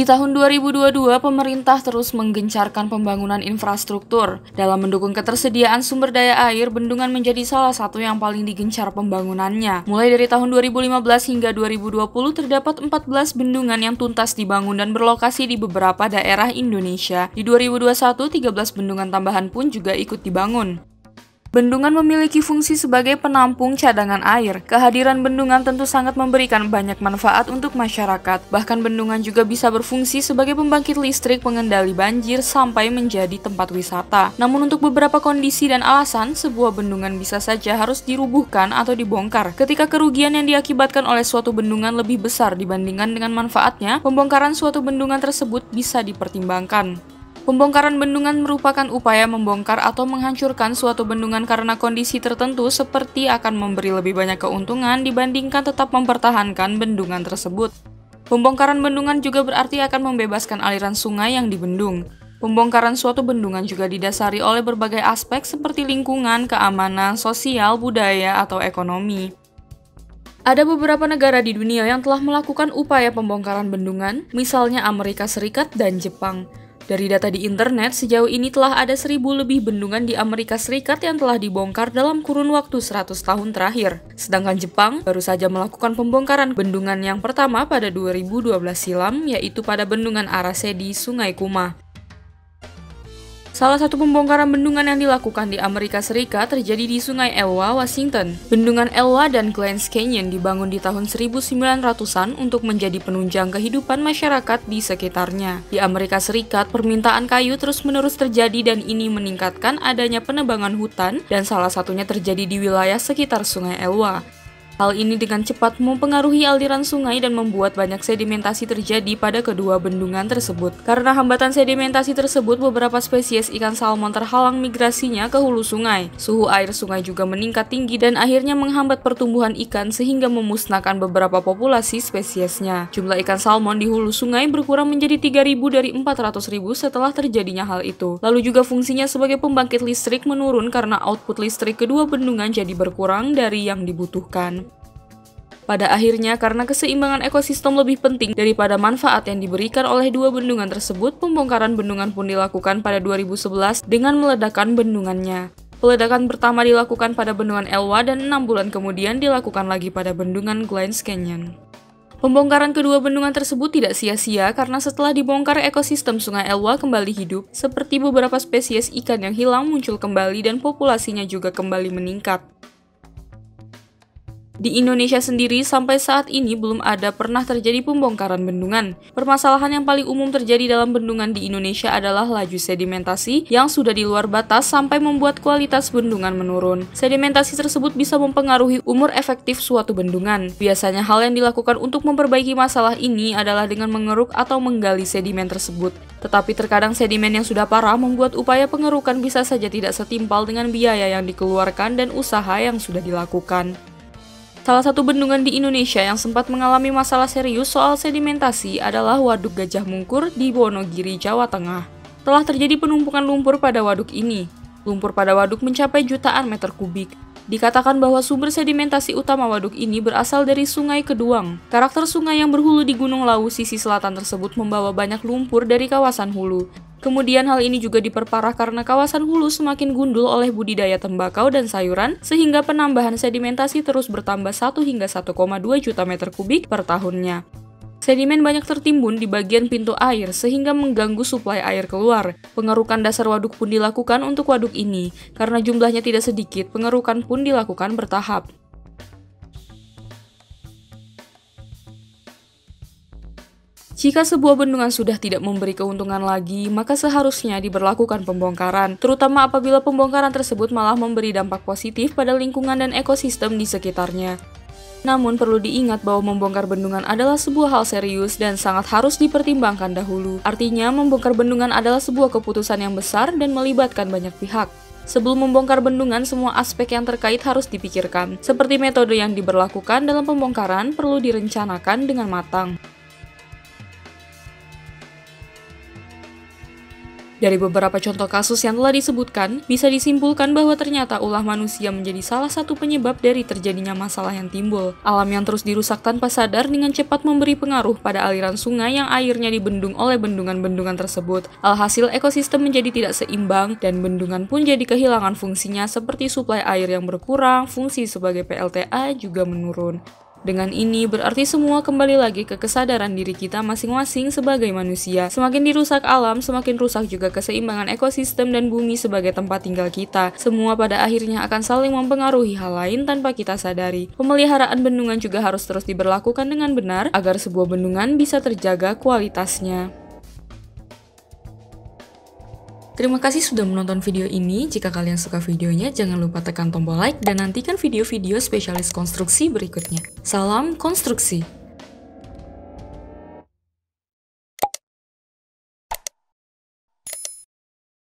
Di tahun 2022, pemerintah terus menggencarkan pembangunan infrastruktur. Dalam mendukung ketersediaan sumber daya air, bendungan menjadi salah satu yang paling digencar pembangunannya. Mulai dari tahun 2015 hingga 2020, terdapat 14 bendungan yang tuntas dibangun dan berlokasi di beberapa daerah Indonesia. Di 2021, 13 bendungan tambahan pun juga ikut dibangun. Bendungan memiliki fungsi sebagai penampung cadangan air. Kehadiran bendungan tentu sangat memberikan banyak manfaat untuk masyarakat. Bahkan bendungan juga bisa berfungsi sebagai pembangkit listrik, pengendali banjir, sampai menjadi tempat wisata. Namun untuk beberapa kondisi dan alasan, sebuah bendungan bisa saja harus dirubuhkan atau dibongkar. Ketika kerugian yang diakibatkan oleh suatu bendungan lebih besar dibandingkan dengan manfaatnya, pembongkaran suatu bendungan tersebut bisa dipertimbangkan. Pembongkaran bendungan merupakan upaya membongkar atau menghancurkan suatu bendungan karena kondisi tertentu seperti akan memberi lebih banyak keuntungan dibandingkan tetap mempertahankan bendungan tersebut. Pembongkaran bendungan juga berarti akan membebaskan aliran sungai yang dibendung. Pembongkaran suatu bendungan juga didasari oleh berbagai aspek seperti lingkungan, keamanan, sosial, budaya, atau ekonomi. Ada beberapa negara di dunia yang telah melakukan upaya pembongkaran bendungan, misalnya Amerika Serikat dan Jepang. Dari data di internet, sejauh ini telah ada 1.000 lebih bendungan di Amerika Serikat yang telah dibongkar dalam kurun waktu 100 tahun terakhir. Sedangkan Jepang baru saja melakukan pembongkaran bendungan yang pertama pada 2012 silam, yaitu pada bendungan Arase di Sungai Kuma. Salah satu pembongkaran bendungan yang dilakukan di Amerika Serikat terjadi di Sungai Elwha, Washington. Bendungan Elwha dan Glens Canyon dibangun di tahun 1900-an untuk menjadi penunjang kehidupan masyarakat di sekitarnya. Di Amerika Serikat, permintaan kayu terus-menerus terjadi dan ini meningkatkan adanya penebangan hutan dan salah satunya terjadi di wilayah sekitar Sungai Elwha. Hal ini dengan cepat mempengaruhi aliran sungai dan membuat banyak sedimentasi terjadi pada kedua bendungan tersebut. Karena hambatan sedimentasi tersebut, beberapa spesies ikan salmon terhalang migrasinya ke hulu sungai. Suhu air sungai juga meningkat tinggi dan akhirnya menghambat pertumbuhan ikan sehingga memusnahkan beberapa populasi spesiesnya. Jumlah ikan salmon di hulu sungai berkurang menjadi 3.000 dari 400.000 setelah terjadinya hal itu. Lalu juga fungsinya sebagai pembangkit listrik menurun karena output listrik kedua bendungan jadi berkurang dari yang dibutuhkan. Pada akhirnya, karena keseimbangan ekosistem lebih penting daripada manfaat yang diberikan oleh dua bendungan tersebut, pembongkaran bendungan pun dilakukan pada 2011 dengan meledakkan bendungannya. Peledakan pertama dilakukan pada bendungan Elwha dan 6 bulan kemudian dilakukan lagi pada bendungan Glens Canyon. Pembongkaran kedua bendungan tersebut tidak sia-sia karena setelah dibongkar ekosistem Sungai Elwha kembali hidup, seperti beberapa spesies ikan yang hilang muncul kembali dan populasinya juga kembali meningkat. Di Indonesia sendiri, sampai saat ini belum ada pernah terjadi pembongkaran bendungan. Permasalahan yang paling umum terjadi dalam bendungan di Indonesia adalah laju sedimentasi yang sudah di luar batas sampai membuat kualitas bendungan menurun. Sedimentasi tersebut bisa mempengaruhi umur efektif suatu bendungan. Biasanya hal yang dilakukan untuk memperbaiki masalah ini adalah dengan mengeruk atau menggali sedimen tersebut. Tetapi terkadang sedimen yang sudah parah membuat upaya pengerukan bisa saja tidak setimpal dengan biaya yang dikeluarkan dan usaha yang sudah dilakukan. Salah satu bendungan di Indonesia yang sempat mengalami masalah serius soal sedimentasi adalah Waduk Gajah Mungkur di Wonogiri, Jawa Tengah. Telah terjadi penumpukan lumpur pada waduk ini. Lumpur pada waduk mencapai jutaan meter kubik. Dikatakan bahwa sumber sedimentasi utama waduk ini berasal dari Sungai Keduang. Karakter sungai yang berhulu di Gunung Lawu sisi selatan tersebut membawa banyak lumpur dari kawasan hulu. Kemudian hal ini juga diperparah karena kawasan hulu semakin gundul oleh budidaya tembakau dan sayuran, sehingga penambahan sedimentasi terus bertambah 1 hingga 1,2 juta meter kubik per tahunnya. Sedimen banyak tertimbun di bagian pintu air sehingga mengganggu suplai air keluar. Pengerukan dasar waduk pun dilakukan untuk waduk ini, karena jumlahnya tidak sedikit, pengerukan pun dilakukan bertahap. Jika sebuah bendungan sudah tidak memberi keuntungan lagi, maka seharusnya diberlakukan pembongkaran, terutama apabila pembongkaran tersebut malah memberi dampak positif pada lingkungan dan ekosistem di sekitarnya. Namun perlu diingat bahwa membongkar bendungan adalah sebuah hal serius dan sangat harus dipertimbangkan dahulu. Artinya, membongkar bendungan adalah sebuah keputusan yang besar dan melibatkan banyak pihak. Sebelum membongkar bendungan, semua aspek yang terkait harus dipikirkan. Seperti metode yang diberlakukan dalam pembongkaran perlu direncanakan dengan matang. Dari beberapa contoh kasus yang telah disebutkan, bisa disimpulkan bahwa ternyata ulah manusia menjadi salah satu penyebab dari terjadinya masalah yang timbul. Alam yang terus dirusak tanpa sadar dengan cepat memberi pengaruh pada aliran sungai yang airnya dibendung oleh bendungan-bendungan tersebut. Alhasil ekosistem menjadi tidak seimbang dan bendungan pun jadi kehilangan fungsinya seperti suplai air yang berkurang, fungsi sebagai PLTA juga menurun. Dengan ini berarti semua kembali lagi ke kesadaran diri kita masing-masing sebagai manusia. Semakin dirusak alam, semakin rusak juga keseimbangan ekosistem dan bumi sebagai tempat tinggal kita. Semua pada akhirnya akan saling mempengaruhi hal lain tanpa kita sadari. Pemeliharaan bendungan juga harus terus diberlakukan dengan benar agar sebuah bendungan bisa terjaga kualitasnya. Terima kasih sudah menonton video ini. Jika kalian suka videonya, jangan lupa tekan tombol like dan nantikan video-video spesialis konstruksi berikutnya. Salam konstruksi!